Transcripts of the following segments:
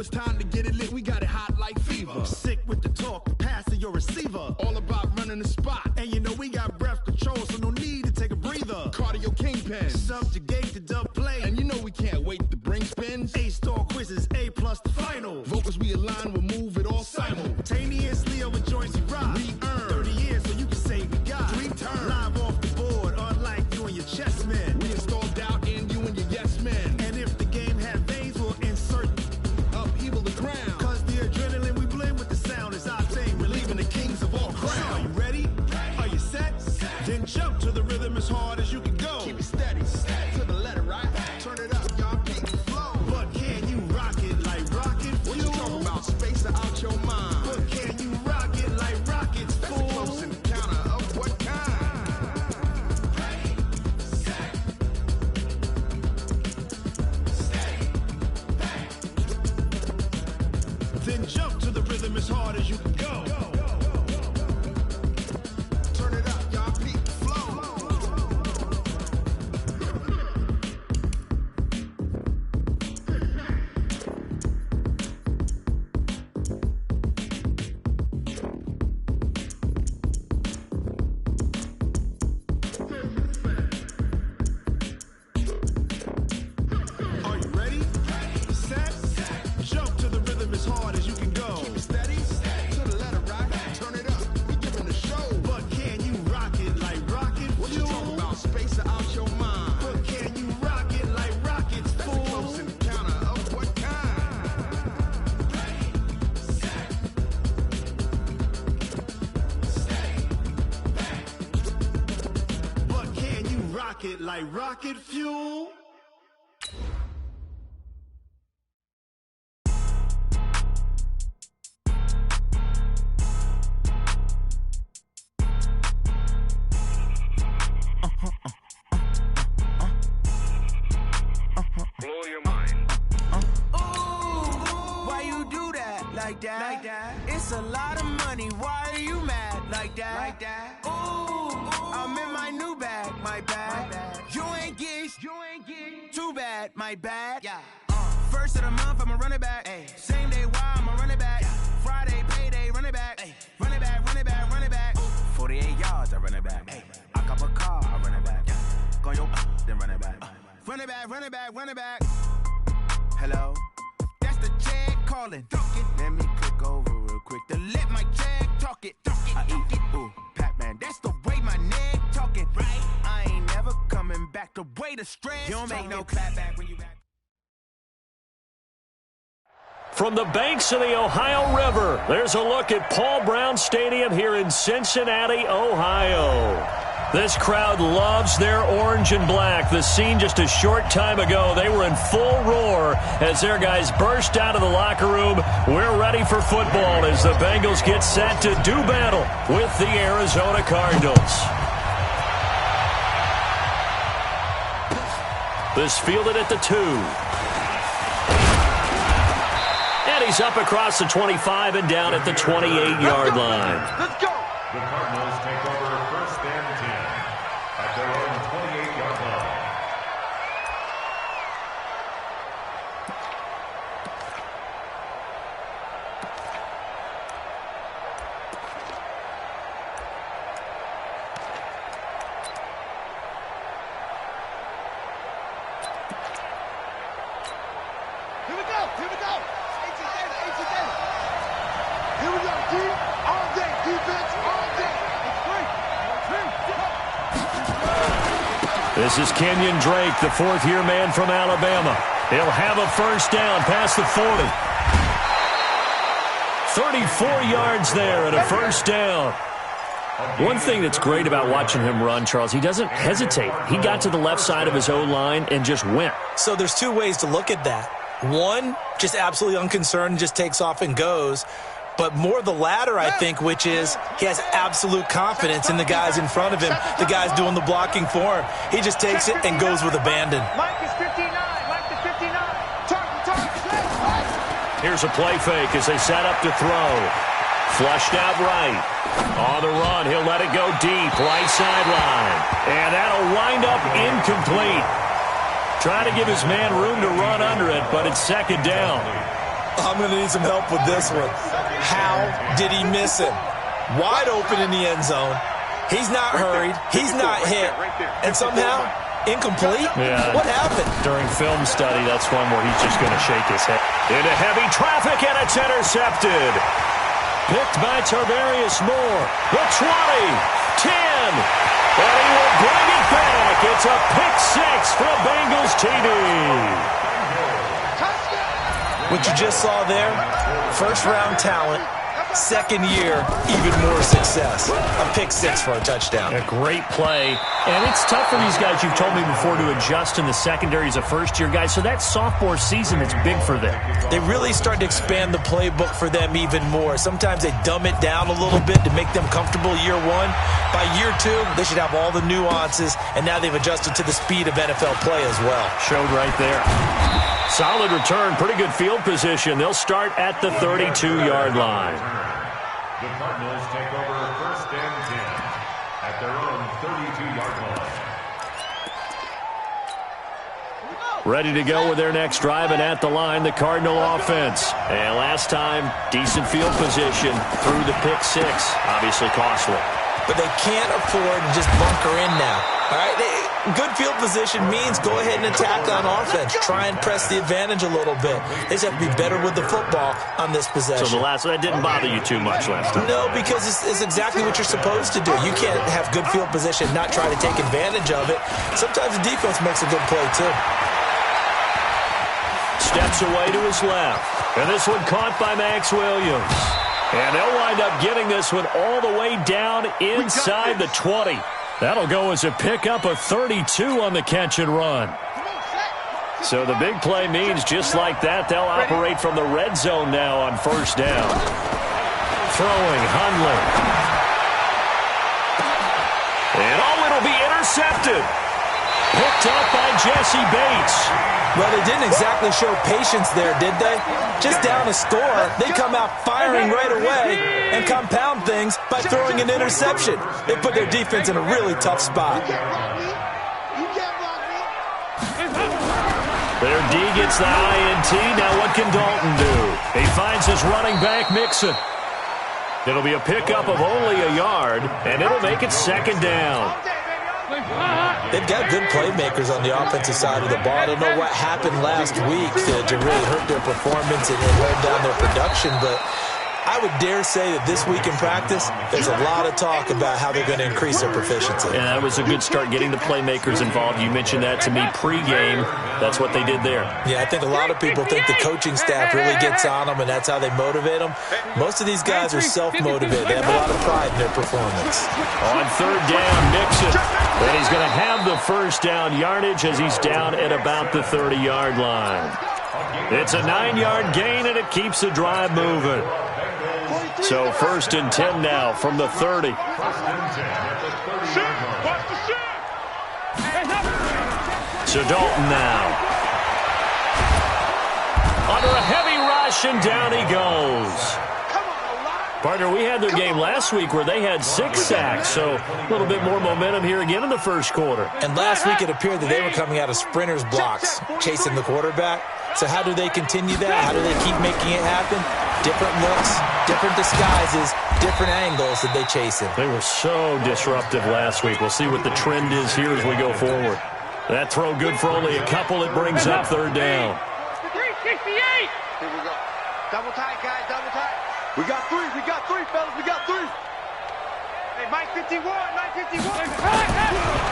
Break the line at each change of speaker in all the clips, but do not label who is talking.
it's time to get it lit, we got it hot like fever.
Sick with the talk, passing your receiver.
All about running the spot.
And you know we got breath control, so no need to take a breather.
Cardio kingpin.
Subjugate the dub play.
And you know we can't wait to bring spins.
A-star quizzes, A+ the final.
Vocals we align, we'll move it all
simultaneously over joints we rock.
We earn
30 years so you can say we got
3 turns.
Live off the board, unlike you and your chess men.
We install doubt in you and your yes men.
And if the game had veins, we'll insert
upheaval the ground.
Cause the adrenaline we blend with the sound is our thing. We're leaving the kings of all crowns. Are you ready? Are you set? Then jump to the rhythm as hard as you can go.
Keep it steady, to the letter, right? Turn it up, y'all, peak the flow.
But can you rock it like rocket fuel?
What you talking about? Space out your mind.
But can you rock it like rockets, fool?
That's a close encounter of what kind?
Ready, set, steady, bang.
Then jump to the rhythm as hard as you can go.
Turn it up, y'all, peak the flow.
Are you ready? Set, jump to the rhythm as hard as you can go.
Keep it steady, to the letter, right? Turn it up, we giving the show.
But can you rock it like rocket
What you
fuel?
talking about? Space out your mind.
But can you rock it like rockets,
That's a
fool?
close encounter of what kind?
Ready, set, steady, bang.
But can you rock it like rocket fuel?
Blow your mind.
Why you do that like that? It's a lot of money. Why are you mad like that? I'm in my new bag, my bad. You ain't getting too bad, my bad. First of the month, I'ma run it back. Same day, why I'ma run it back. Friday, payday, run it back. Run it back, run it back, run it back. 48 yards, I run it back. I cop a car, I run it back. Go yo, then run it back. Run it back, run it back, run it back. Hello? That's the check calling. Let me click over real quick to let my check talk it. I eat it, ooh, Pac-Man. That's the way my neck talking, right? I ain't never coming back the way the stress. You don't make no clap back when you back.
From the banks of the Ohio River, there's a look at Paul Brown Stadium here in Cincinnati, Ohio. This crowd loves their orange and black. The scene just a short time ago, they were in full roar as their guys burst out of the locker room. We're ready for football as the Bengals get set to do battle with the Arizona Cardinals. This fielded at the 2. And he's up across the 25 and down at the 28-yard line.
Let's go. The Cardinals take over first and 10 at their own 28-yard line.
Here we go. Here we go. Here we go. Deep all day. Defense all day.
This is Kenyon Drake, the fourth-year man from Alabama. He'll have a first down past the 40. 34 yards there and a first down. One thing that's great about watching him run, Charles, he doesn't hesitate. He got to the left side of his O-line and just went.
So there's two ways to look at that. One, just absolutely unconcerned, just takes off and goes. But more the latter, I think, which is he has absolute confidence in the guys in front of him, the guys doing the blocking for him. He just takes it and goes with abandon.
Mike is 59. Mike is 59.
Here's a play fake as they set up to throw. Flushed out right. On the run, he'll let it go deep, right sideline. And that'll wind up incomplete. Trying to give his man room to run under it, but it's second down.
I'm going to need some help with this one. How did he miss him? Wide open in the end zone. He's not hurried. He's not hit. And somehow, incomplete?
Yeah.
What happened?
During film study, that's one where he's just going to shake his head. Into heavy traffic, and it's intercepted. Picked by Tarvarius Moore. The 20, 10, and he will bring it back. It's a pick six for a Bengals TD.
What you just saw there, first-round talent, second year, even more success. A pick six for a touchdown.
A great play. And it's tough for these guys, you've told me before, to adjust in the secondary as a first-year guy. So that sophomore season is big for them.
They really start to expand the playbook for them even more. Sometimes they dumb it down a little bit to make them comfortable year one. By year two, they should have all the nuances, and now they've adjusted to the speed of NFL play as well.
Showed right there. Solid return, pretty good field position. They'll start at the 32-yard line.
The Cardinals take over first and 10 at their own 32-yard line.
Ready to go with their next drive, and at the line, the Cardinal offense. And last time, decent field position through the pick six. Obviously costly.
But they can't afford to just bunker in now. All right, good field position means go ahead and attack on offense. Try and press the advantage a little bit. They just have to be better with the football on this possession.
So that didn't bother you too much last time?
No, because it's exactly what you're supposed to do. You can't have good field position, not try to take advantage of it. Sometimes the defense makes a good play, too.
Steps away to his left. And this one caught by Max Williams. And they'll wind up getting this one all the way down inside the 20. That'll go as a pickup of 32 on the catch and run. So the big play means just like that, they'll operate from the red zone now on first down. Throwing, Hundley. And it'll be intercepted. Picked up by Jesse Bates.
Well, they didn't exactly show patience there, did they? Just down a score, they come out firing right away and compound things by throwing an interception. They put their defense in a really tough spot.
Their D gets the INT. Now what can Dalton do? He finds his running back, Mixon. It'll be a pickup of only a yard, and it'll make it second down.
They've got good playmakers on the offensive side of the ball. I don't know what happened last week to really hurt their performance and hold down their production, but I would dare say that this week in practice, there's a lot of talk about how they're going to increase their proficiency.
Yeah, that was a good start, getting the playmakers involved. You mentioned that to me pregame. That's what they did there.
Yeah, I think a lot of people think the coaching staff really gets on them, and that's how they motivate them. Most of these guys are self-motivated. They have a lot of pride in their performance.
On third down, Nixon. And he's going to have the first down yardage as he's down at about the 30-yard line. It's a 9-yard gain, and it keeps the drive moving. So first and 10 now from the 30. So Dalton now. Under a heavy rush, and down he goes. Partner, we had their game last week where they had 6 sacks, so a little bit more momentum here again in the first quarter.
And last week it appeared that they were coming out of sprinters blocks, chasing the quarterback. So how do they continue that? How do they keep making it happen? Different looks, different disguises, different angles that they chase him.
They were so disruptive last week. We'll see what the trend is here as we go forward. That throw good for only a couple. It brings up third down.
368. Here we go. Double tight, guys, double tight. We got three, fellas, we got three. Hey, Mike 51, Mike 51.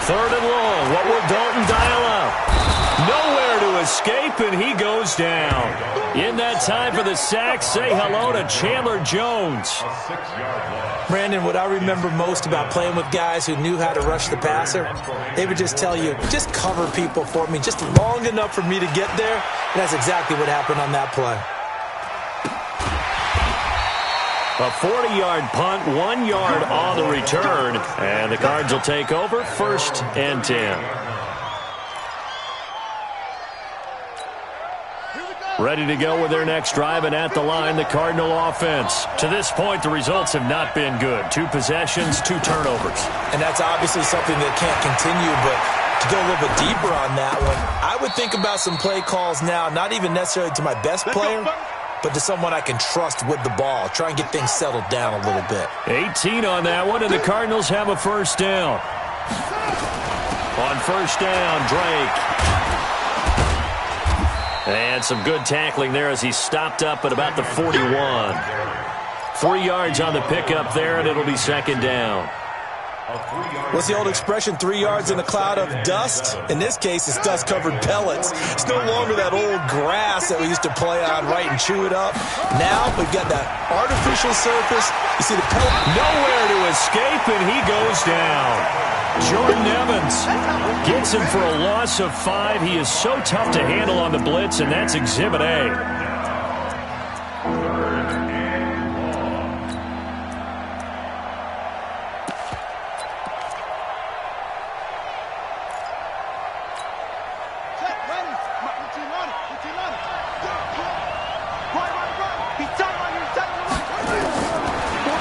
Third and long. What will Dalton dial up? Nowhere to escape, and he goes down. In that time for the sack, say hello to Chandler Jones.
Brandon, what I remember most about playing with guys who knew how to rush the passer, they would just tell you, just cover people for me, just long enough for me to get there. And that's exactly what happened on that play.
A 40-yard punt, 1 yard on the return, and the Cards will take over first and 10. Ready to go with their next drive, and at the line, the Cardinal offense. To this point, the results have not been good. 2 possessions, 2 turnovers.
And that's obviously something that can't continue, but to go a little bit deeper on that one, I would think about some play calls now, not even necessarily to my best player, but to someone I can trust with the ball. Try and get things settled down a little bit.
18 on that one, and the Cardinals have a first down. On first down, Drake. And some good tackling there as he stopped up at about the 41. 3 yards on the pickup there, and it'll be second down.
What's the old expression, 3 yards in a cloud of dust? In this case, it's dust-covered pellets. It's no longer that old grass that we used to play on, right, and chew it up. Now we've got that artificial surface. You see the pellet.
Nowhere to escape, and he goes down. Jordan Evans gets him for a loss of 5. He is so tough to handle on the blitz, and that's Exhibit A.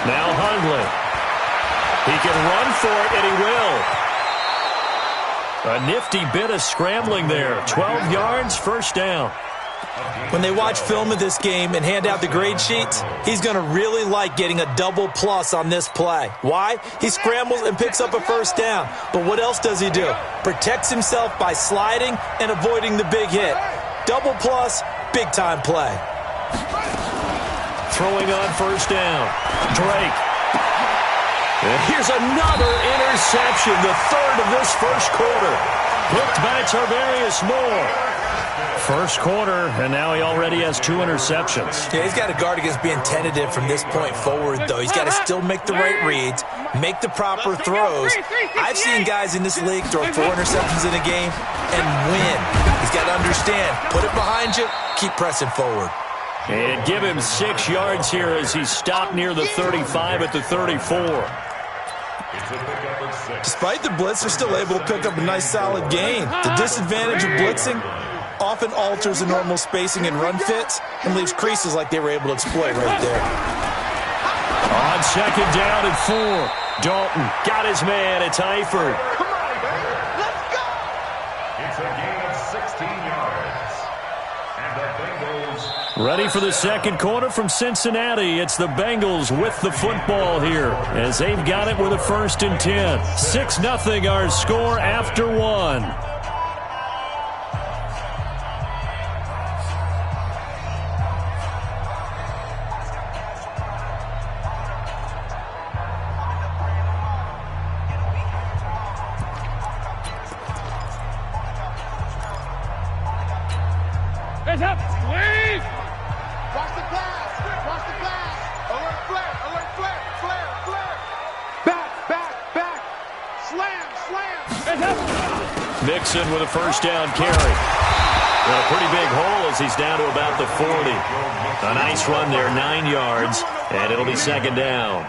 Now Hundley. He can run for it, and he will. A nifty bit of scrambling there. 12 yards, first down.
When they watch film of this game and hand out the grade sheets, he's going to really like getting a double plus on this play. Why? He scrambles and picks up a first down. But what else does he do? Protects himself by sliding and avoiding the big hit. Double plus, big-time play.
Throwing on first down. Drake. And here's another interception, the third of this first quarter. Hooked by Tarvarius Moore. First quarter, and now he already has 2 interceptions.
Yeah, he's got to guard against being tentative from this point forward, though. He's got to still make the right reads, make the proper throws. I've seen guys in this league throw 4 interceptions in a game and win. He's got to understand, put it behind you, keep pressing forward.
And give him 6 yards here as he's stopped near the 35 at the 34.
Despite the blitz, they're still able to pick up a nice, solid gain. The disadvantage of blitzing often alters the normal spacing and run fits and leaves creases like they were able to exploit right there.
On second down and 4, Dalton got his man. It's Eifert.
Come on, baby. Let's go.
It's a gain of 16 yards. And the Bengals
ready for the second quarter from Cincinnati. It's the Bengals with the football here as they've got it with a 1st and 10. 6-0 our score after 1.
Watch the pass. Watch the pass. Alert flare. Alert flare. Flare. Flare. Back. Slam.
Mixon with a first down carry. Got a pretty big hole as he's down to about the 40. A nice run there, 9 yards, and it'll be second down.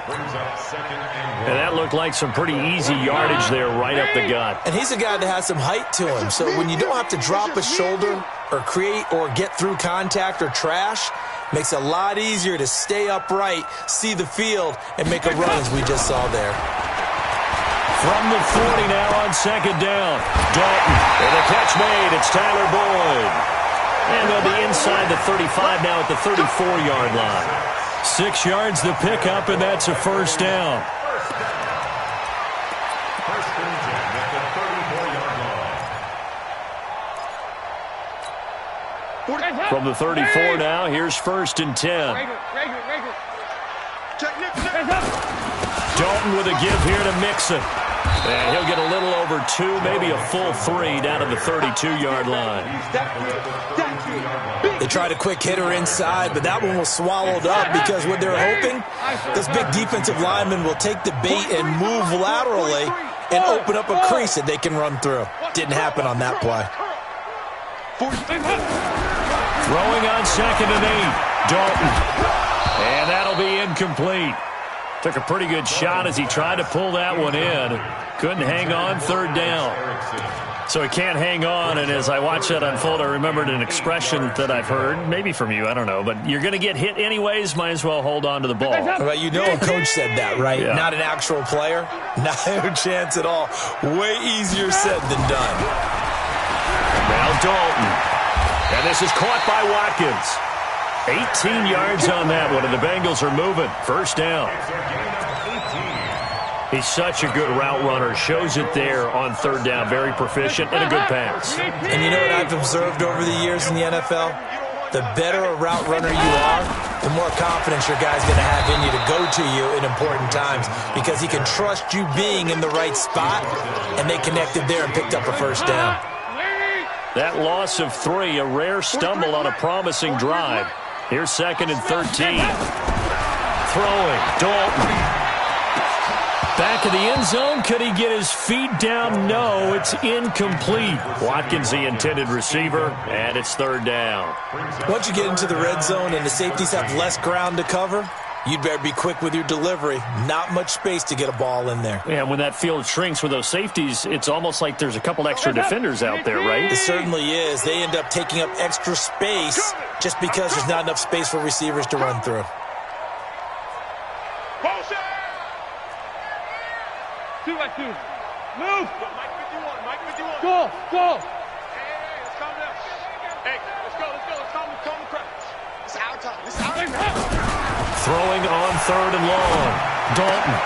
And that looked like some pretty easy yardage there right up the gut.
And he's a guy that has some height to him, so when you don't have to drop a shoulder or create or get through contact or trash, makes it a lot easier to stay upright, see the field, and make a run as we just saw there.
From the 40 now on second down. Dalton, and the catch made. It's Tyler Boyd. And they'll be inside the 35 now at the 34-yard line. 6 yards the pickup, and that's a first down.
First and 10 at the 34-yard line.
From the 34 now, here's 1st and 10. Dalton with a give here to Mixon. And he'll get a little over 2, maybe a full 3 down to the 32-yard line.
They tried a quick hitter inside, but that one was swallowed up because what they're hoping, this big defensive lineman will take the bait and move laterally and open up a crease that they can run through. Didn't happen on that play.
Throwing on second and 8, Dalton. And that'll be incomplete. Took a pretty good shot as he tried to pull that one in. Couldn't hang on, third down. So he can't hang on, and as I watched that unfold, I remembered an expression that I've heard, maybe from you, I don't know, but you're going to get hit anyways, might as well hold on to the ball.
Well, you know a coach said that, right?
Yeah.
Not an actual player? No chance at all. Way easier said than done.
Now Dalton. And this is caught by Watkins. 18 yards on that one, and the Bengals are moving. First down. He's such a good route runner. Shows it there on third down. Very proficient and a good pass.
And you know what I've observed over the years in the NFL? The better a route runner you are, the more confidence your guy's going to have in you to go to you in important times because he can trust you being in the right spot, and they connected there and picked up a first down.
That loss of 3, a rare stumble on a promising drive. Here's 2nd and 13. Throwing, Dalton. Back of the end zone. Could he get his feet down? No, it's incomplete. Watkins, the intended receiver, and it's third down.
Once you get into the red zone and the safeties have less ground to cover, you'd better be quick with your delivery. Not much space to get a ball in there.
Yeah, when that field shrinks with those safeties, it's almost like there's a couple extra defenders out there, right?
It certainly is. They end up taking up extra space just because there's not enough space for receivers to run through.
2 by 2. Move. Mike 51. Mike 51. Go. Hey, let's calm down. Hey, let's go. Let's calm the crowd. It's our time.
Throwing on 3rd and long. Dalton.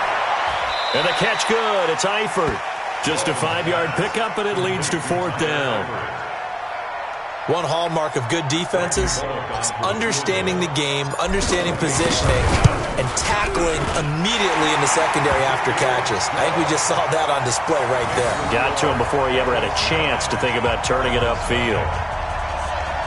And the catch good. It's Eifert. Just a 5-yard pickup, and it leads to 4th down.
One hallmark of good defenses is understanding the game, understanding positioning, and tackling immediately in the secondary after catches. I think we just saw that on display right there.
Got to him before he ever had a chance to think about turning it upfield.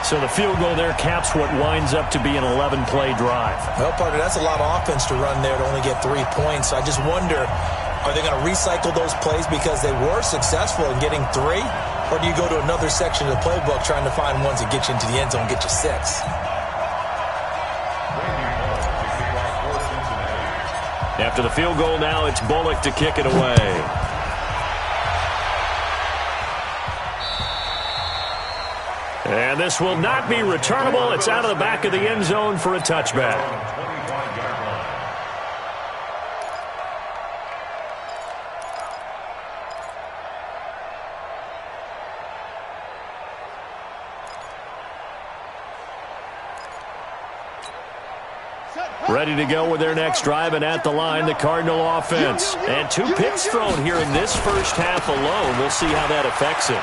So the field goal there caps what winds up to be an 11-play drive.
Well, partner, that's a lot of offense to run there to only get 3 points. So I just wonder, are they going to recycle those plays because they were successful in getting 3? Or do you go to another section of the playbook trying to find ones that get you into the end zone and get you 6?
After the field goal now, it's Bullock to kick it away. And this will not be returnable. It's out of the back of the end zone for a touchback. Ready to go with their next drive, and at the line, the Cardinal offense. And 2 picks thrown here in this first half alone. We'll see how that affects him.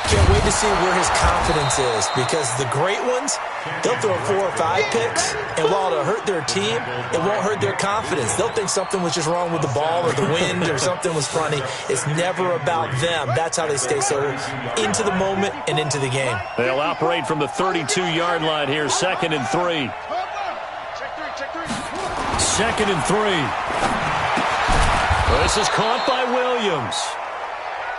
Can't wait to see where his confidence is, because the great ones, they'll throw 4 or 5 picks, and while it'll hurt their team, it won't hurt their confidence. They'll think something was just wrong with the ball or the wind or something was funny. It's never about them. That's how they stay so into the moment and into the game.
They'll operate from the 32-yard line here, 2nd and 3. 2nd and 3. This is caught by Williams.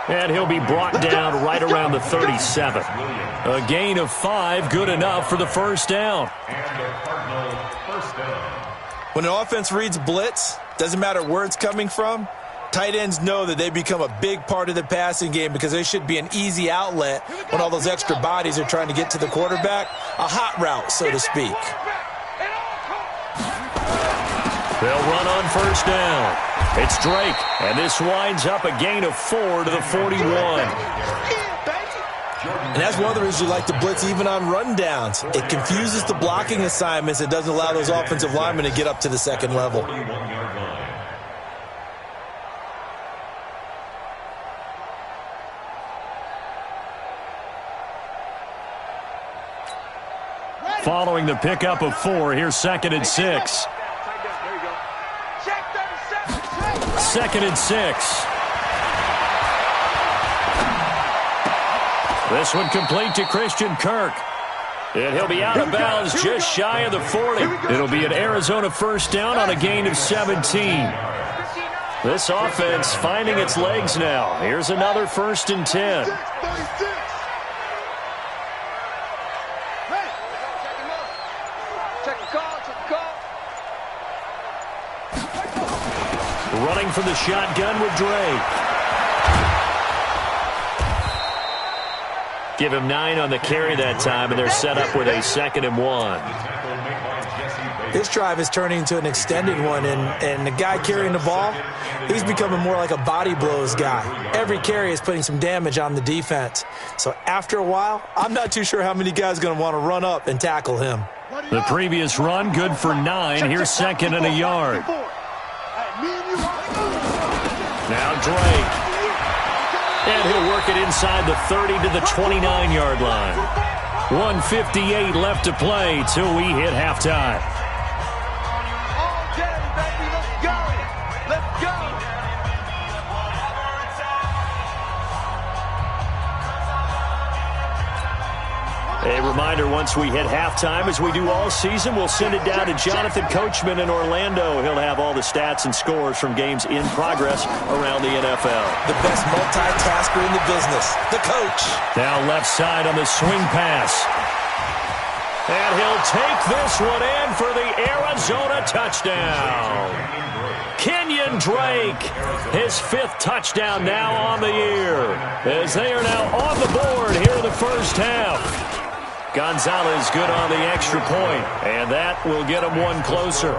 And he'll be brought down right around the 37. A gain of 5, good enough for the first down.
When an offense reads blitz, doesn't matter where it's coming from, tight ends know that they become a big part of the passing game because they should be an easy outlet when all those extra bodies are trying to get to the quarterback. A hot route, so to speak.
They'll run on first down. It's Drake, and this winds up a gain of 4 to the 41.
And that's one of the reasons you like to blitz even on rundowns. It confuses the blocking assignments. It doesn't allow those offensive linemen to get up to the second level.
Following the pickup of 4, here's 2nd and 6. 2nd and 6. This one complete to Christian Kirk. And he'll be out of bounds just shy of the 40. It'll be an Arizona first down on a gain of 17. This offense finding its legs now. Here's another 1st and 10. Running from the shotgun with Drake. Give him 9 on the carry that time, and they're set up with a 2nd and 1.
This drive is turning into an extended one, and the guy carrying the ball, he's becoming more like a body blows guy. Every carry is putting some damage on the defense. So after a while, I'm not too sure how many guys are going to want to run up and tackle him.
The previous run, good for 9. Here's second and a yard. Now Drake. And he'll work it inside the 30 to the 29-yard line. 1:58 left to play till we hit halftime. A reminder, once we hit halftime, as we do all season, we'll send it down to Jonathan Coachman in Orlando. He'll have all the stats and scores from games in progress around the NFL.
The best multitasker in the business, the coach.
Now left side on the swing pass. And he'll take this one in for the Arizona touchdown. Kenyon Drake, his 5th touchdown now on the year, as they are now on the board here in the first half. Gonzalez good on the extra point, and that will get him one closer.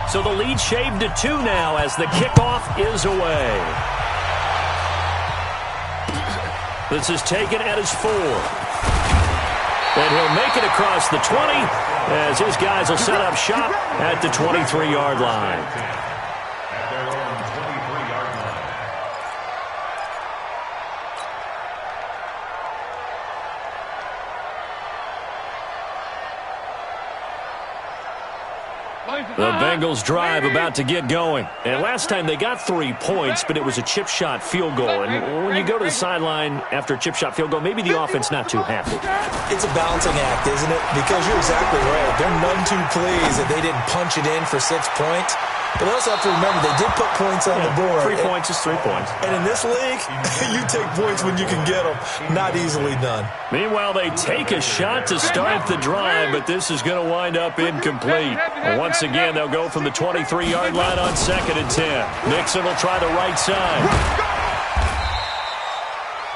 So the lead shaved to 2 now as the kickoff is away. This is taken at his 4. And he'll make it across the 20 as his guys will set up shop at the 23-yard line. The Bengals drive about to get going. And last time they got 3 points, but it was a chip shot field goal. And when you go to the sideline after a chip shot field goal, maybe the offense not too happy.
It's a balancing act, isn't it? Because you're exactly right. They're none too pleased that they didn't punch it in for 6 points. But they also have to remember they did put points on the board.
3 points is 3 points.
And in this league, you take points when you can get them. Not easily done.
Meanwhile, they take a shot to start the drive, but this is going to wind up incomplete. And once again, they'll go from the 23-yard line on 2nd and 10. Mixon will try the right side.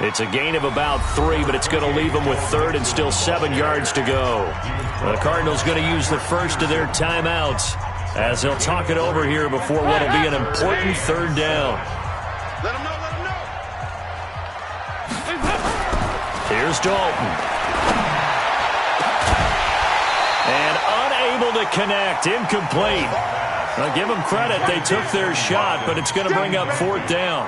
It's a gain of about 3, but it's going to leave them with 3rd and still 7 yards to go. The Cardinals going to use the first of their timeouts as they'll talk it over here before what will be an important 3rd down.
Let him know, let him know.
Here's Dalton. And unable to connect, incomplete. I'll give them credit, they took their shot, but it's going to bring up 4th down.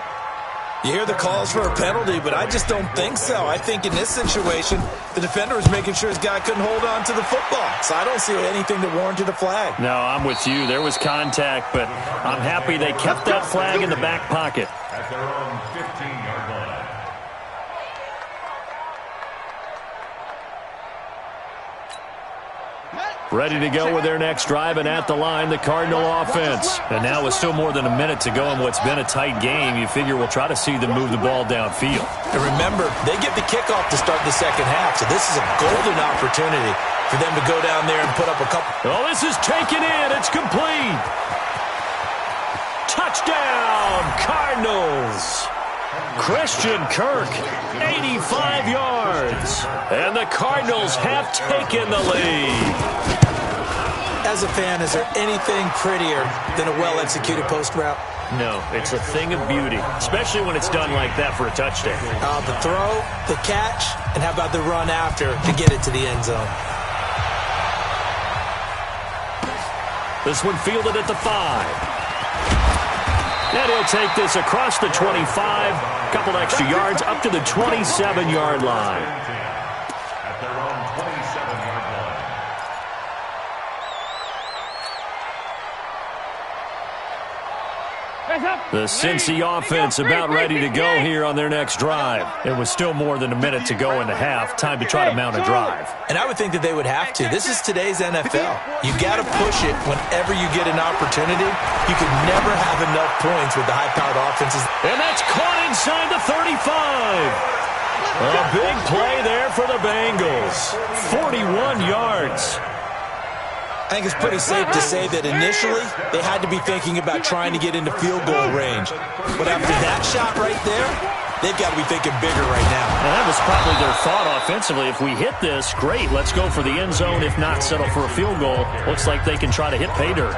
You hear the calls for a penalty, but I just don't think so. I think in this situation, the defender was making sure his guy couldn't hold on to the football. So I don't see anything that warranted a flag.
No, I'm with you. There was contact, but I'm happy they kept that flag in the back pocket.
At their own 15-yard line.
Ready to go with their next drive, and at the line, the Cardinal offense. And now with still more than a minute to go in what's been a tight game, you figure we'll try to see them move the ball downfield.
And remember, they get the kickoff to start the second half, so this is a golden opportunity for them to go down there and put up a couple.
Oh, this is taken in. It's complete. Touchdown, Cardinals. Christian Kirk, 85 yards. And the Cardinals have taken the lead.
As a fan, is there anything prettier than a well-executed post route?
No, it's a thing of beauty, especially when it's done like that for a touchdown.
The throw, the catch, and how about the run after to get it to the end zone?
This one fielded at the 5. And he'll take this across the 25, a couple extra yards up to the 27-yard line.
At their own 27-yard line.
The Cincy offense about ready to go here on their next drive. It was still more than a minute to go in the half. Time to try to mount a drive.
And I would think that they would have to. This is today's NFL. You got to push it whenever you get an opportunity. You can never have enough points with the high-powered offenses.
And that's caught inside the 35. A big play there for the Bengals. 41 yards.
I think it's pretty safe to say that initially they had to be thinking about trying to get into field goal range. But after that shot right there, they've got to be thinking bigger right now.
And that was probably their thought offensively. If we hit this, great, let's go for the end zone. If not, settle for a field goal. Looks like they can try to hit pay dirt.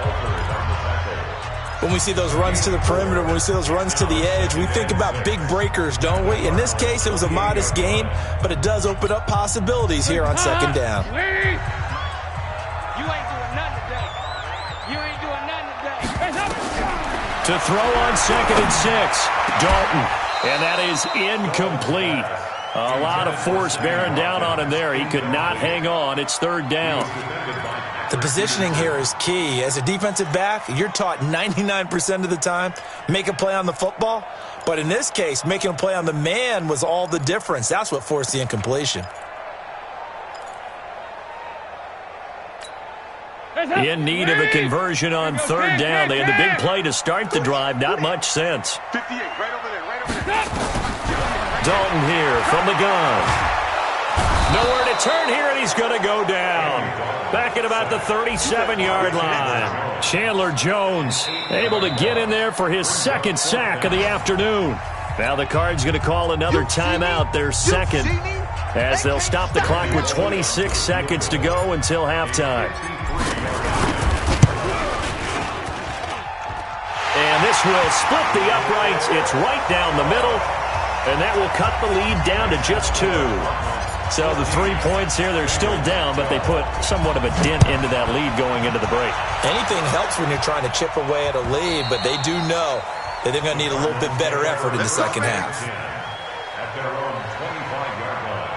when we see those runs to the perimeter, when we see those runs to the edge, we think about big breakers, don't we? In this case, it was a modest gain, but it does open up possibilities here on second down.
You ain't doing nothing today. You ain't doing nothing today.
To throw on 2nd and 6, Dalton. And that is incomplete. A lot of force bearing down on him there. He could not hang on. It's 3rd down.
The positioning here is key. As a defensive back, you're taught 99% of the time, make a play on the football. But in this case, making a play on the man was all the difference. That's what forced the incompletion.
In need of a conversion on 3rd down. They had the big play to start the drive. Not much sense.
58, right over there, right over there.
Dalton here from the gun. Nowhere to turn here, and he's going to go down. Back at about the 37-yard line. Chandler Jones able to get in there for his 2nd sack of the afternoon. Now the Cards going to call another timeout, their 2nd, as they'll stop the clock with 26 seconds to go until halftime. And this will split the uprights. It's right down the middle, and that will cut the lead down to just 2. So the 3 points here, they're still down, but they put somewhat of a dent into that lead going into the break.
Anything helps when you're trying to chip away at a lead, but they do know that they're going to need a little bit better effort in the second half.
At their own 25-yard line.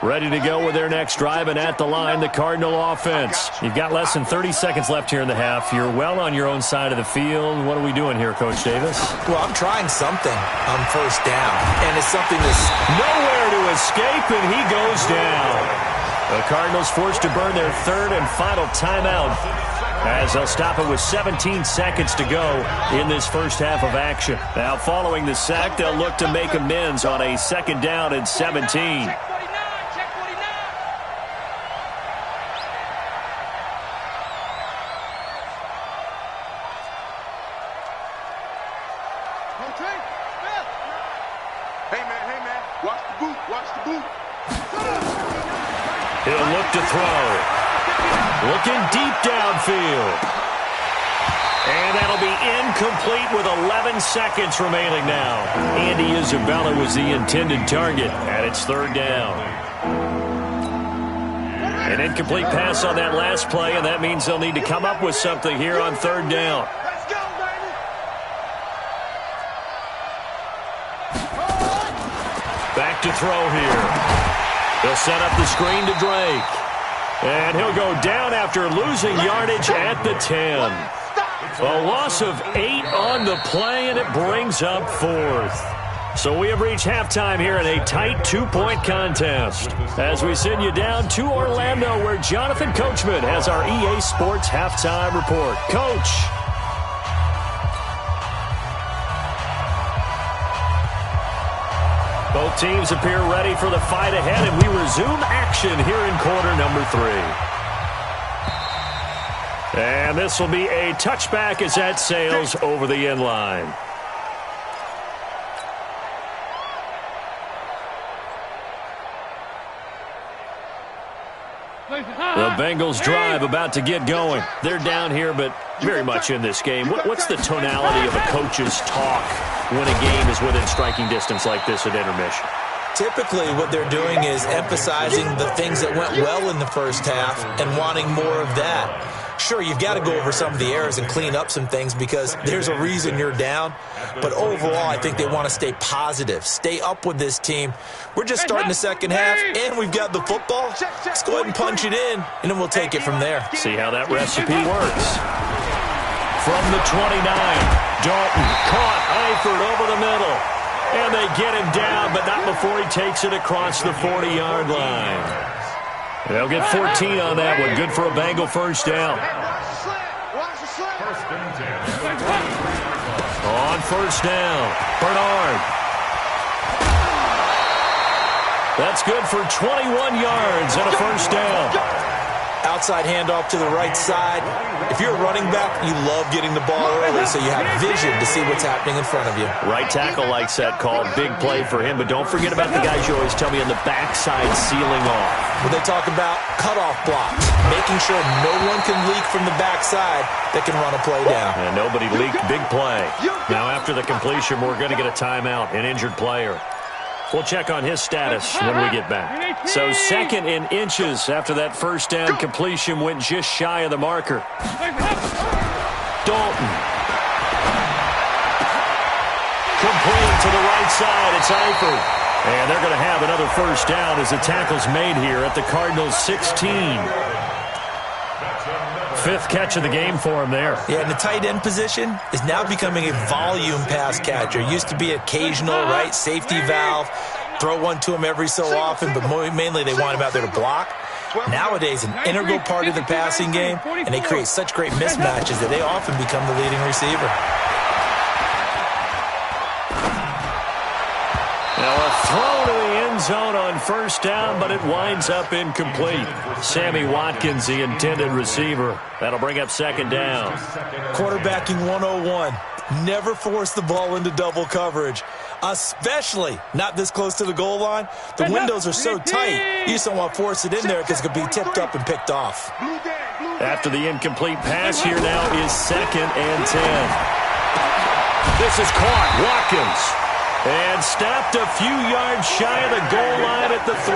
Ready to go with their next drive, and at the line, the Cardinal offense. You've got less than 30 seconds left here in the half. You're well on your own side of the field. What are we doing here, Coach Davis?
Well, I'm trying something on 1st down, and it's something that's
nowhere to escape, and he goes down. The Cardinals forced to burn their 3rd and final timeout, as they'll stop it with 17 seconds to go in this first half of action. Now, following the sack, they'll look to make amends on a 2nd down and 17. He'll look to throw. Looking deep downfield. And that'll be incomplete with 11 seconds remaining now. Andy Isabella was the intended target, and it's 3rd down. An incomplete pass on that last play, and that means they'll need to come up with something here on 3rd down. Back to throw here. They'll set up the screen to Drake. And he'll go down after losing yardage at the 10. A loss of 8 on the play, and it brings up 4th. So we have reached halftime here in a tight 2-point contest. As we send you down to Orlando, where Jonathan Coachman has our EA Sports halftime report. Coach. Both teams appear ready for the fight ahead, and we resume action here in quarter number 3. And this will be a touchback as that sails over the end line. The Bengals drive about to get going. They're down here, but very much in this game. What's the tonality of a coach's talk when a game is within striking distance like this at intermission?
Typically, what they're doing is emphasizing the things that went well in the first half and wanting more of that. Sure, you've got to go over some of the errors and clean up some things because there's a reason you're down. But overall, I think they want to stay positive, stay up with this team. We're just starting the second half, and we've got the football. Let's go ahead and punch it in, and then we'll take it from there.
See how that recipe works. From the 29, Dalton caught Eifert over the middle. And they get him down, but not before he takes it across the 40-yard line. They'll get 14 on that one. Good for a Bengal first down. On first down, Bernard. That's good for 21 yards and a first down.
Outside handoff to the right side. If you're a running back, you love getting the ball early so you have vision to see what's happening in front of you.
Right tackle likes that call. Big play for him, but don't forget about the guys you always tell me on the backside sealing off.
When they talk about cutoff blocks, making sure no one can leak from the backside that can run a play down.
And nobody leaked. Big play. Now after the completion, we're going to get a timeout, an injured player. We'll check on his status when we get back. So 2nd in inches after that first down completion went just shy of the marker. Dalton. Complete to the right side. It's Eifert. And they're going to have another first down as the tackle's made here at the Cardinals' 16. 5th catch of the game for him there.
Yeah, and the tight end position is now becoming a volume pass catcher. Used to be occasional, right, safety valve, throw one to him every so often, but mainly they want him out there to block. Nowadays, an integral part of the passing game, and they create such great mismatches that they often become the leading receiver.
Now a throw to the end zone on first down, but it winds up incomplete. Sammy Watkins, the intended receiver. That'll bring up 2nd down.
Quarterbacking 101. Never force the ball into double coverage, especially not this close to the goal line. The windows are so tight, you just don't want to force it in there because it could be tipped up and picked off.
After the incomplete pass, here now is 2nd and 10. This is caught. Watkins. And stopped a few yards shy of the goal line at the 3.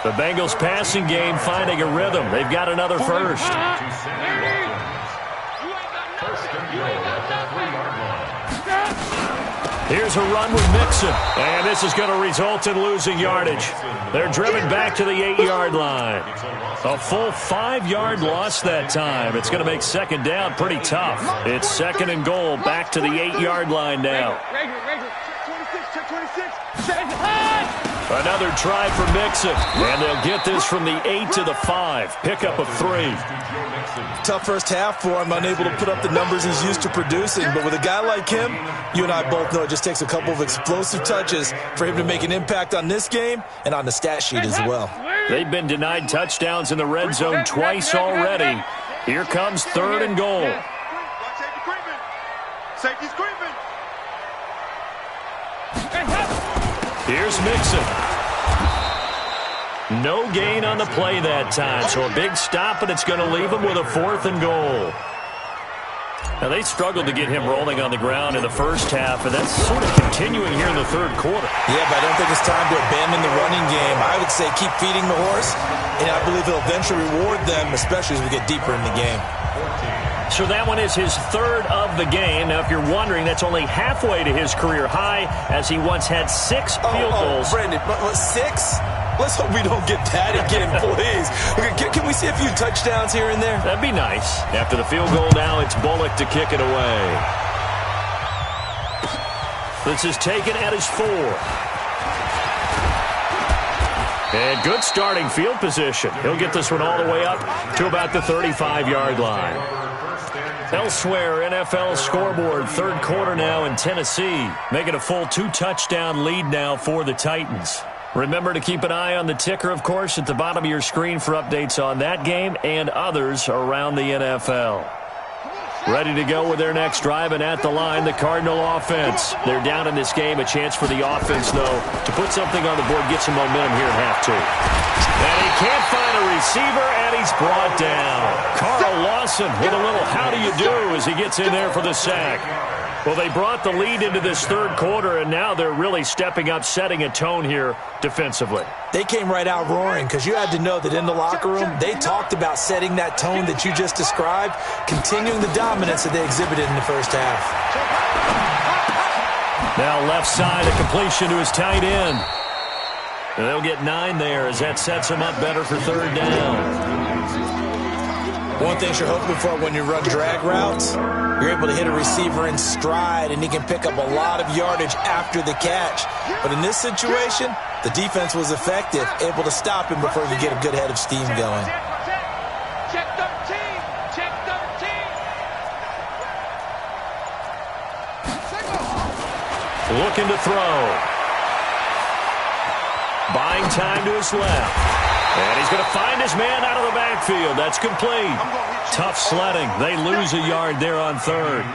The Bengals passing game finding a rhythm. They've got another first. Here's a run with Mixon. And this is going to result in losing yardage. They're driven back to the 8-yard line. A full 5-yard loss that time. It's going to make 2nd down pretty tough. It's 2nd and goal, back to the 8-yard line now. Another try for Mixon. And they'll get this from the 8 to the 5. Pickup of 3.
Tough first half for him, unable to put up the numbers he's used to producing. But with a guy like him, you and I both know it just takes a couple of explosive touches for him to make an impact on this game and on the stat sheet as well.
They've been denied touchdowns in the red zone twice already. Here comes 3rd and goal.
Safety's creeping.
Here's Mixon. No gain on the play that time, so a big stop, and it's going to leave him with a 4th and goal. Now, they struggled to get him rolling on the ground in the first half, and that's sort of continuing here in the 3rd quarter.
Yeah, but I don't think it's time to abandon the running game. I would say keep feeding the horse, and I believe he'll eventually reward them, especially as we get deeper in the game.
So that one is his 3rd of the game. Now, if you're wondering, that's only halfway to his career high, as he once had 6 field goals.
Brandon, 6? Let's hope we don't get that again, please. Can we see a few touchdowns here and there?
That'd be nice. After the field goal now, it's Bullock to kick it away. This is taken at his 4. And good starting field position. He'll get this one all the way up to about the 35-yard line. Elsewhere, NFL scoreboard, 3rd quarter now in Tennessee, making a full 2-touchdown lead now for the Titans. Remember to keep an eye on the ticker, of course, at the bottom of your screen for updates on that game and others around the NFL. Ready to go with their next drive, and at the line, the Cardinal offense. They're down in this game. A chance for the offense, though, to put something on the board, get some momentum here at half 2. And he can't find a receiver, and he's brought down. Carl Lawson with a little how do you do as he gets in there for the sack. Well, they brought the lead into this 3rd quarter, and now they're really stepping up, setting a tone here defensively.
They came right out roaring because you had to know that in the locker room, they talked about setting that tone that you just described, continuing the dominance that they exhibited in the first half.
Now left side, a completion to his tight end. And they'll get 9 there as that sets him up better for 3rd down.
One thing you're hoping for when you run drag routes, you're able to hit a receiver in stride, and he can pick up a lot of yardage after the catch. But in this situation, the defense was effective, able to stop him before you get a good head of steam going.
Check 13. Check 13.
Looking to throw. Buying time to his left. And he's going to find his man out of the backfield. That's complete. Tough sledding. They lose a yard there on third.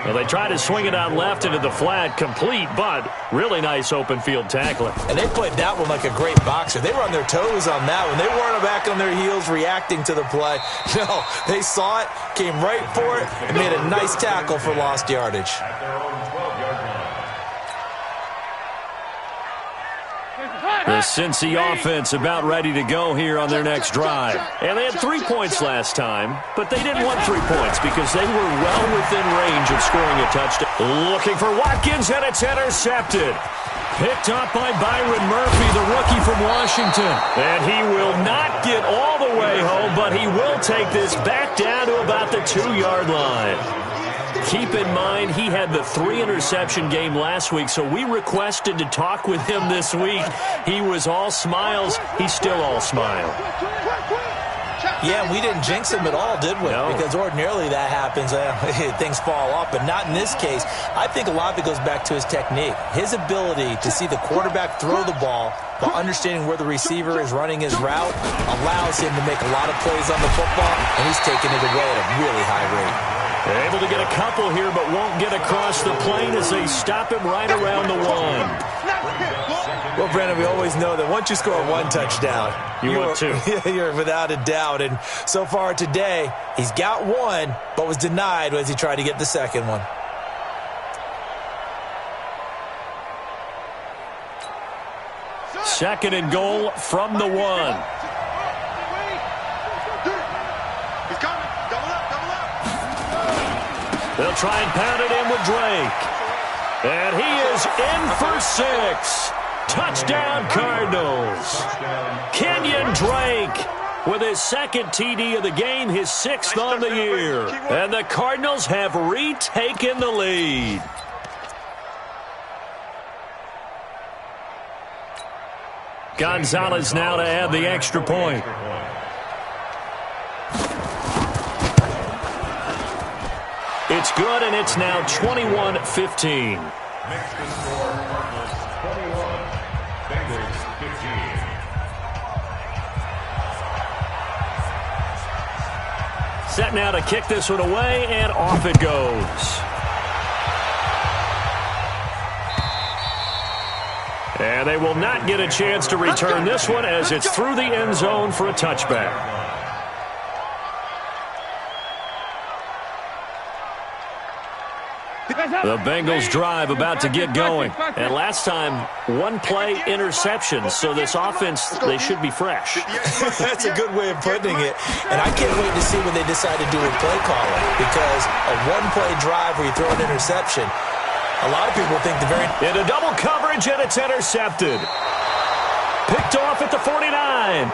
Well, they try to swing it out left into the flat, complete, but really nice open field tackling.
And they played that one like a great boxer. They were on their toes on that one. They weren't back on their heels reacting to the play. No, they saw it, came right for it, and made a nice tackle for lost yardage.
At their own 12-yard line.
The Cincy offense about ready to go here on their next drive. And they had 3 points last time, but they didn't want 3 points because they were well within range of scoring a touchdown. Looking for Watkins, and it's intercepted. Picked up by Byron Murphy, the rookie from Washington. And he will not get all the way home, but he will take this back down to about the 2-yard line. Keep in mind, he had the 3-interception game last week, so we requested to talk with him this week. He was all smiles. He's still all smile.
Yeah, we didn't jinx him at all, did we?
No.
Because ordinarily that happens. Things fall off, but not in this case. I think a lot of it goes back to his technique. His ability to see the quarterback throw the ball while understanding where the receiver is running his route allows him to make a lot of plays on the football, and he's taking it away at a really high rate.
They're able to get a couple here, but won't get across the plane as they stop him right around the 1.
Well, Brandon, we always know that once you score one touchdown, you're without a doubt. And so far today, he's got one, but was denied as he tried to get the second one.
Second and goal from the 1.
He's coming. Double up, double up.
They'll try and pound it in with Drake. And he is in for 6. Touchdown, Cardinals. Kenyon Drake with his second TD of the game, his 6th on the year. And the Cardinals have retaken the lead. Gonzalez now to add the extra point. It's good, and it's now 21-15.
Next to score, Cardinals 21, Bengals 15.
Set now to kick this one away, and off it goes. And they will not get a chance to return this one as it's through the end zone for a touchback. The Bengals drive about to get going. And last time, 1-play interception. So this offense, they should be fresh.
That's a good way of putting it. And I can't wait to see when they decide to do with play calling. Because a 1-play drive where you throw an interception, a lot of people think the very...
Into double coverage, and it's intercepted. Picked off at the 49.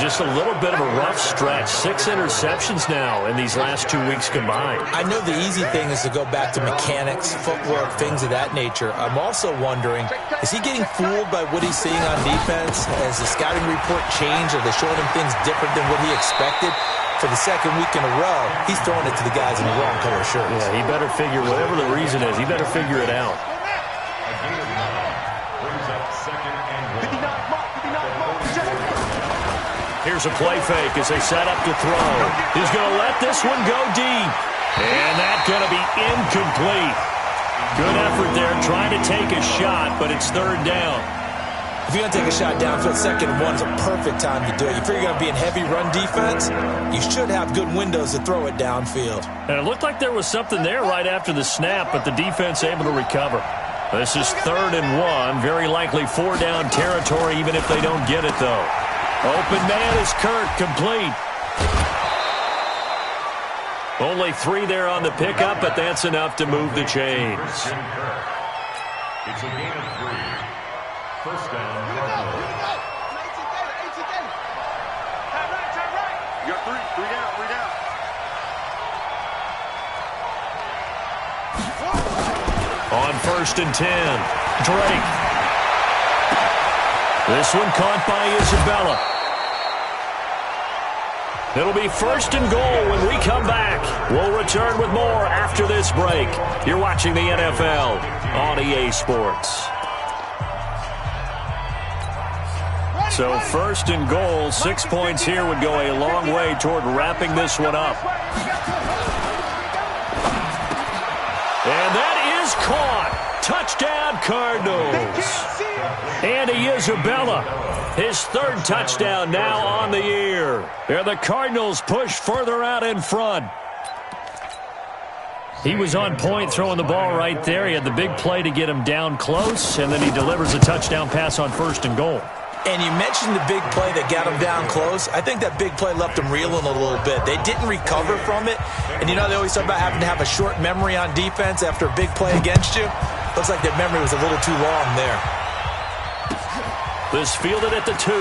Just a little bit of a rough stretch. 6 interceptions now in these last 2 weeks combined.
I know the easy thing is to go back to mechanics, footwork, things of that nature. I'm also wondering, is he getting fooled by what he's seeing on defense? Has the scouting report changed? Are they showing him things different than what he expected? For the second week in a row, he's throwing it to the guys in the wrong color shirts.
Yeah, he better figure, whatever the reason is, he better figure it out.
A gain of 9 brings up 2nd and 1.
Here's a play fake as they set up to throw. He's going to let this one go deep. And that's going to be incomplete. Good effort there trying to take a shot, but it's 3rd down.
If you're going to take a shot downfield, 2nd and 1 is a perfect time to do it. You figure you're going to be in heavy run defense, you should have good windows to throw it downfield.
And it looked like there was something there right after the snap, but the defense able to recover. This is 3rd and 1, very likely 4-down territory, even if they don't get it, though. Open man is Kirk, complete. Only 3 there on the pickup, but that's enough to move the chains.
It's a gain of 3. 1st down, Cardinals.
You got 3 down, 3 down.
On 1st and 10, Drake. This one caught by Isabella. It'll be 1st and goal when we come back. We'll return with more after this break. You're watching the NFL on EA Sports. So first and goal, 6 points here would go a long way toward wrapping this one up. And that is caught. Touchdown, Cardinals. Andy Isabella, his third touchdown now on the year. And the Cardinals push further out in front. He was on point throwing the ball right there. He had the big play to get him down close, and then he delivers a touchdown pass on first and goal.
And you mentioned the big play that got him down close. I think that big play left him reeling a little bit. They didn't recover from it. And you know, they always talk about having to have a short memory on defense after a big play against you. Looks like their memory was a little too long there.
This fielded at the 2.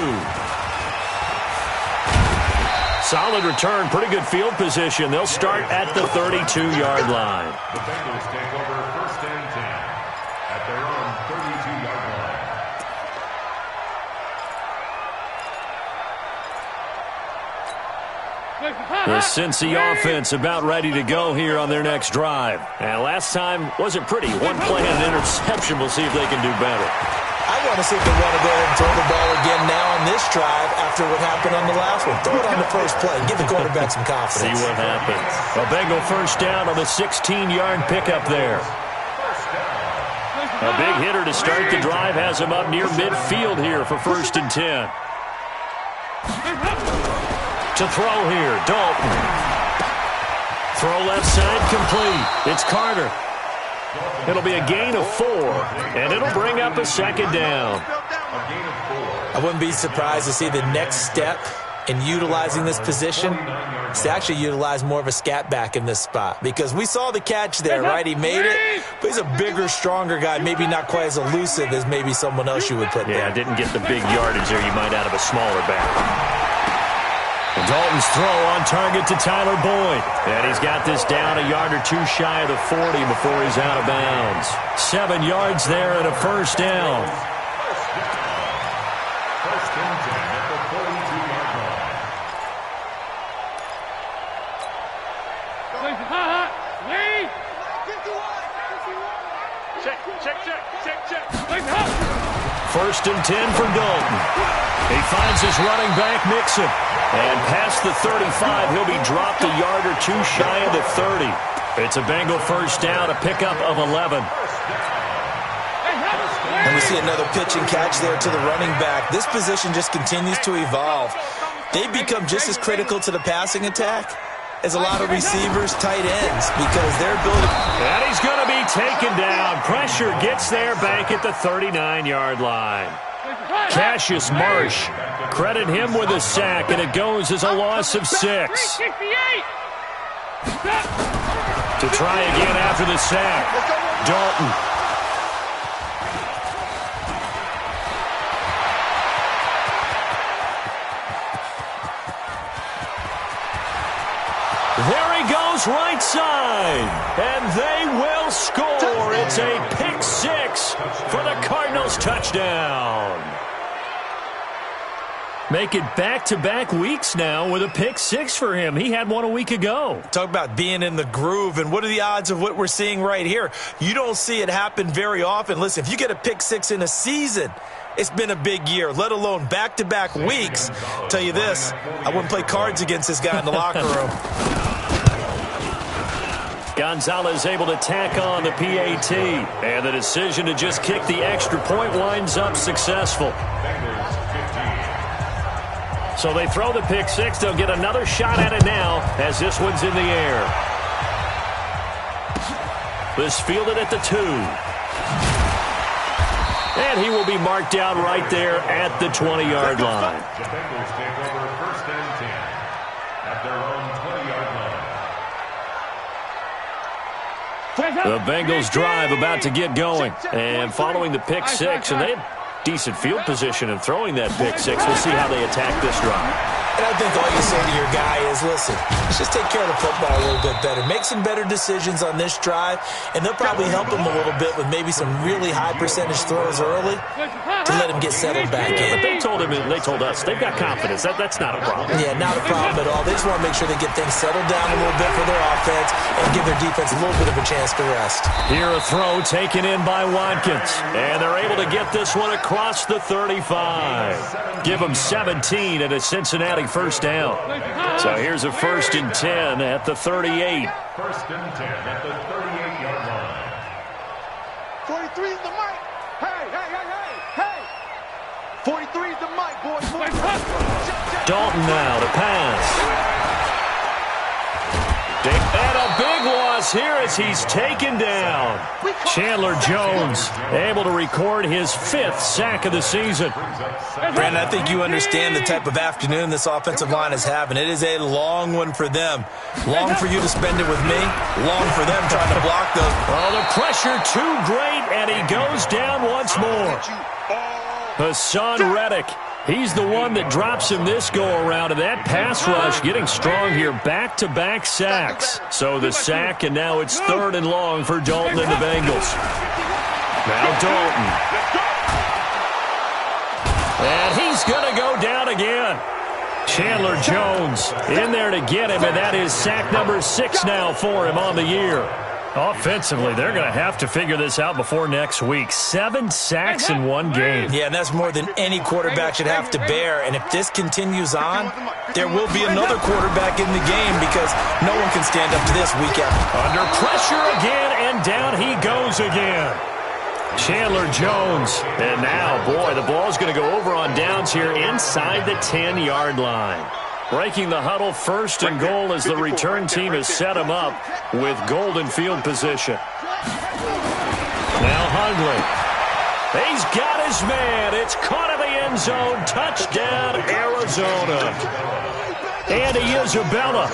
Solid return, pretty good field position. They'll start at the 32-yard line.
The Bengals take over first and 10 at their own 32-yard line.
The Cincy offense about ready to go here on their next drive. And last time wasn't pretty. One play and an interception. We'll see if they can do better.
I want to see if they want to go ahead and throw the ball again now on this drive after what happened on the last one. Throw it on the first play. Give the quarterback some confidence.
See what happens. A Bengal first down on the 16-yard pickup there. A big hitter to start the drive has him up near midfield here for first and 10. To throw here, Dalton. Throw left side complete. It's Carter. It'll be a gain of 4, and it'll bring up a second down.
I wouldn't be surprised to see the next step in utilizing this position is to actually utilize more of a scat back in this spot, because we saw the catch there, right? He made it, but he's a bigger, stronger guy, maybe not quite as elusive as maybe someone else you would put there.
Yeah, didn't get the big yardage there you might out of a smaller back. Dalton's throw on target to Tyler Boyd. And he's got this down a yard or two shy of the 40 before he's out of bounds. 7 yards there and a first down.
First and 10 at the 42-yard line.
First and 10 for Dalton. He finds his running back, Mixon. And past the 35, he'll be dropped a yard or two shy of the 30. It's a Bengal first down, a pickup of 11.
And we see another pitch and catch there to the running back. This position just continues to evolve. They become just as critical to the passing attack as a lot of receivers, tight ends, because their ability.
And he's going to be taken down. Pressure gets there back at the 39-yard line. Cassius Marsh, credit him with a sack, and it goes as a loss of 6. To try again after the sack, Dalton. There he goes right side, and they will score. It's a pick 6 for the Cardinals touchdown. Make it back-to-back weeks now with a pick 6 for him. He had one a week ago.
Talk about being in the groove, and what are the odds of what we're seeing right here? You don't see it happen very often. Listen, if you get a pick 6 in a season, it's been a big year, let alone back-to-back weeks. I'll tell you this, I wouldn't play cards against this guy in the locker room.
Gonzalez able to tack on the PAT, and the decision to just kick the extra point winds up successful. So they throw the pick 6. They'll get another shot at it now as this one's in the air. This fielded at the 2. And he will be marked down right there at the 20-yard line.
The Bengals take over first and 10 at their own 20-yard line.
The Bengals drive about to get going. And following the pick 6, and they had decent field position in throwing that pick 6. We'll see how they attack this drive.
And I think all you say to your guy is, listen, let's just take care of the football a little bit better. Make some better decisions on this drive, and they'll probably help him a little bit with maybe some really high percentage throws early to let him get settled back in.
But they told us, they've got confidence. That's not a problem.
Yeah, not a problem at all. They just want to make sure they get things settled down a little bit for their offense and give their defense a little bit of a chance to rest.
Here a throw taken in by Watkins, and they're able to get this one across the 35. Give them 17 at a Cincinnati first down. So here's a 1st and 10 at the 38.
1st and 10 at the 38-yard line.
43 is the mic. Hey. 43 is the mic, boys.
Dalton now to pass. And a big loss here as he's taken down. Chandler Jones able to record his 5th sack of the season.
Brandon, I think you understand the type of afternoon this offensive line is having. It is a long one for them. Long for you to spend it with me. Long for them trying to block those.
Oh, the pressure too great, and he goes down once more. Hassan Reddick. He's the one that drops him this go-around, and that pass rush getting strong here. Back-to-back sacks. So the sack, and now it's 3rd and long for Dalton and the Bengals. Now Dalton. And he's going to go down again. Chandler Jones in there to get him, and that is sack number 6 now for him on the year. Offensively, they're going to have to figure this out before next week. 7 sacks in one game.
Yeah, and that's more than any quarterback should have to bear. And if this continues on, there will be another quarterback in the game because no one can stand up to this week after.
Under pressure again, and down he goes again. Chandler Jones. And now, boy, the ball's going to go over on downs here inside the 10-yard line. Breaking the huddle, 1st and goal as the return team has set him up with golden field position. Now Hundley. He's got his man. It's caught in the end zone. Touchdown, Arizona. Andy Isabella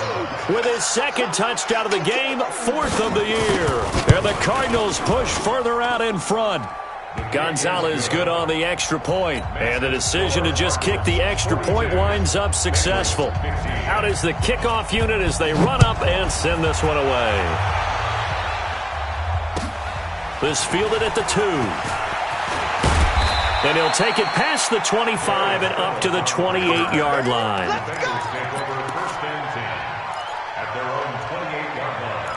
with his 2nd touchdown of the game, 4th of the year. And the Cardinals push further out in front. Gonzalez good on the extra point, and the decision to just kick the extra point winds up successful. Out is the kickoff unit as they run up and send this one away. This fielded at the 2. And he'll take it past the 25 and up to the 28-yard line.
First and 10 at their own 28-yard line.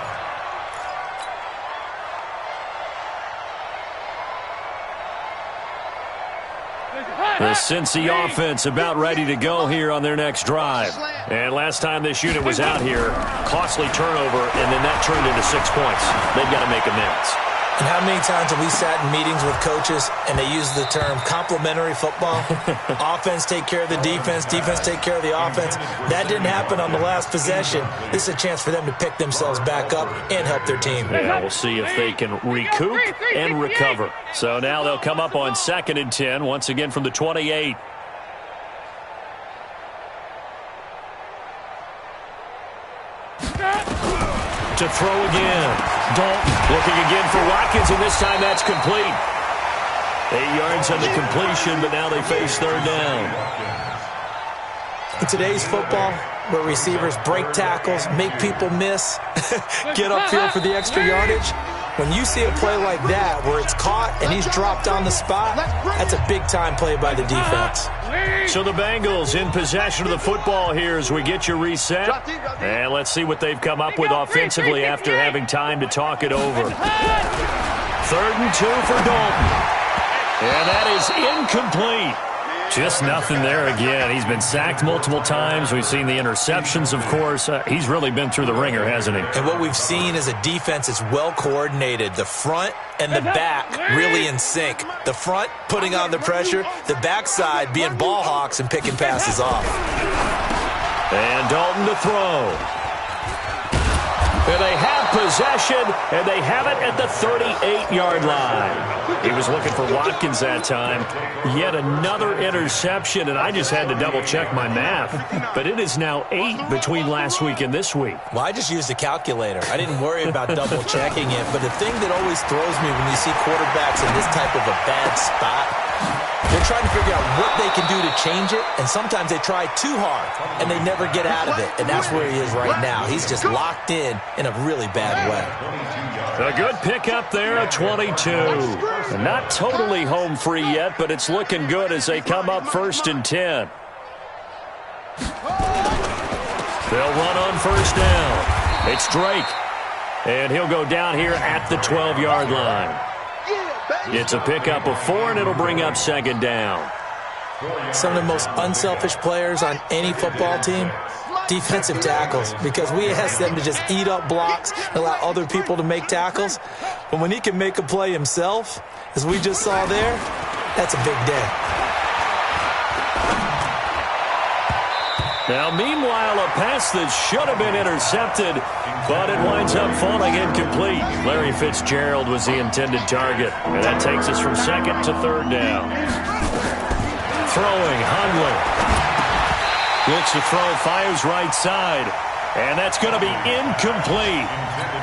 The Cincy offense about ready to go here on their next drive. And last time this unit was out here, costly turnover, and then that turned into 6 points. They've got to make amends.
And how many times have we sat in meetings with coaches and they use the term complementary football? Offense take care of the defense, defense take care of the offense. That didn't happen on the last possession. This is a chance for them to pick themselves back up and help their team.
Yeah, we'll see if they can recoup and recover. So now they'll come up on 2nd and 10, once again from the 28. To throw again. Dalton looking again for Watkins, and this time that's complete. 8 yards on the completion, but now they face 3rd down.
In today's football, where receivers break tackles, make people miss, get upfield for the extra yardage, when you see a play like that where it's caught and he's dropped on the spot, that's a big-time play by the defense.
So the Bengals in possession of the football here as we get you reset. And let's see what they've come up with offensively after having time to talk it over. 3rd and 2 for Dalton. And that is incomplete. Just nothing there again. He's been sacked multiple times. We've seen the interceptions, of course. He's really been through the ringer, hasn't he?
And what we've seen is a defense that's well coordinated. The front and the back really in sync. The front putting on the pressure, the backside being ball hawks and picking passes off.
And Dalton to throw. And they have good possession, and they have it at the 38-yard line. He was looking for Watkins that time. Yet another interception, and I just had to double-check my math. But it is now 8 between last week and this week.
Well, I just used a calculator. I didn't worry about double-checking it. But the thing that always throws me when you see quarterbacks in this type of a bad spot, they're trying to figure out what they can do to change it, and sometimes they try too hard, and they never get out of it, and that's where he is right now. He's just locked in a really bad way.
A good pickup there at 22. Not totally home free yet, but it's looking good as they come up 1st and 10. They'll run on 1st down. It's Drake, and he'll go down here at the 12-yard line. It's a pickup of 4, and it'll bring up 2nd down.
Some of the most unselfish players on any football team, defensive tackles, because we ask them to just eat up blocks and allow other people to make tackles. But when he can make a play himself, as we just saw there, that's a big day.
Now, meanwhile, a pass that should have been intercepted, but it winds up falling incomplete. Larry Fitzgerald was the intended target, and that takes us from 2nd to 3rd down. Throwing, Hundley. Looks to throw, fires right side, and that's going to be incomplete.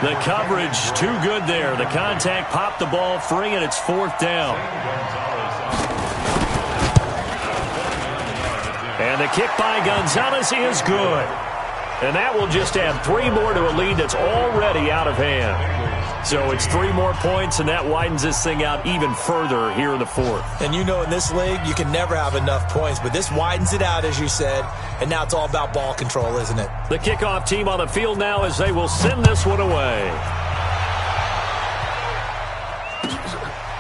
The coverage too good there. The contact popped the ball free, and it's 4th down. And the kick by Gonzalez is good. And that will just add 3 more to a lead that's already out of hand. So it's 3 more points, and that widens this thing out even further here in the 4th.
And you know in this league, you can never have enough points, but this widens it out, as you said, and now it's all about ball control, isn't it?
The kickoff team on the field now as they will send this one away.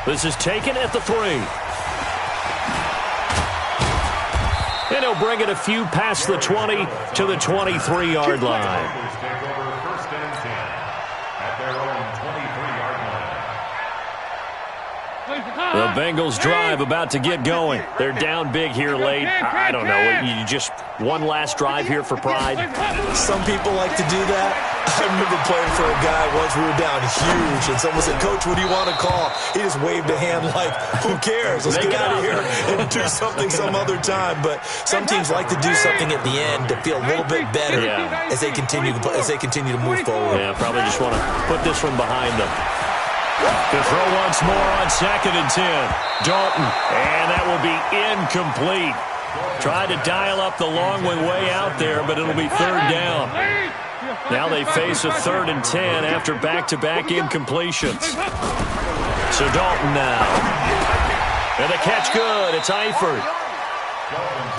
This is taken at the 3. And he'll bring it a few past the 20 to the 23-yard line. The Bengals drive about to get going. They're down big here late. I don't know. You just one last drive here for pride?
Some people like to do that. I remember playing for a guy once. We were down huge, and someone said, "Coach, what do you want to call?" He just waved a hand like, who cares? Let's get out of here and do something some other time. But some teams like to do something at the end to feel a little bit better as they continue to move forward.
Yeah, probably just want to put this one behind them. To throw once more on 2nd and 10. Dalton, and that will be incomplete. Tried to dial up the long one way out there, but it'll be 3rd down. Now they face a 3rd and 10 after back-to-back incompletions. So Dalton now. And the catch good. It's Eifert.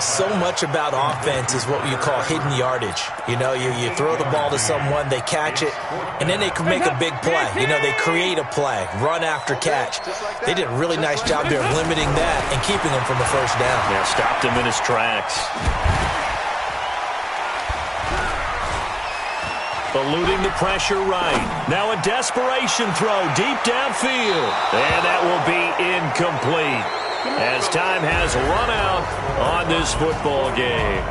So much about offense is what you call hidden yardage. You know, you throw the ball to someone, they catch it, and then they can make a big play. You know, they create a play, run after catch. They did a really nice job there of limiting that and keeping him from the 1st down.
Yeah, stopped him in his tracks. Eluding the pressure right. Now a desperation throw deep downfield. And that will be incomplete, as time has run out on this football game.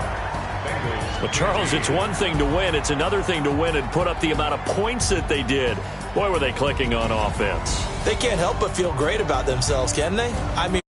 But, Charles, it's one thing to win. It's another thing to win and put up the amount of points that they did. Boy, were they clicking on offense.
They can't help but feel great about themselves, can they? I mean,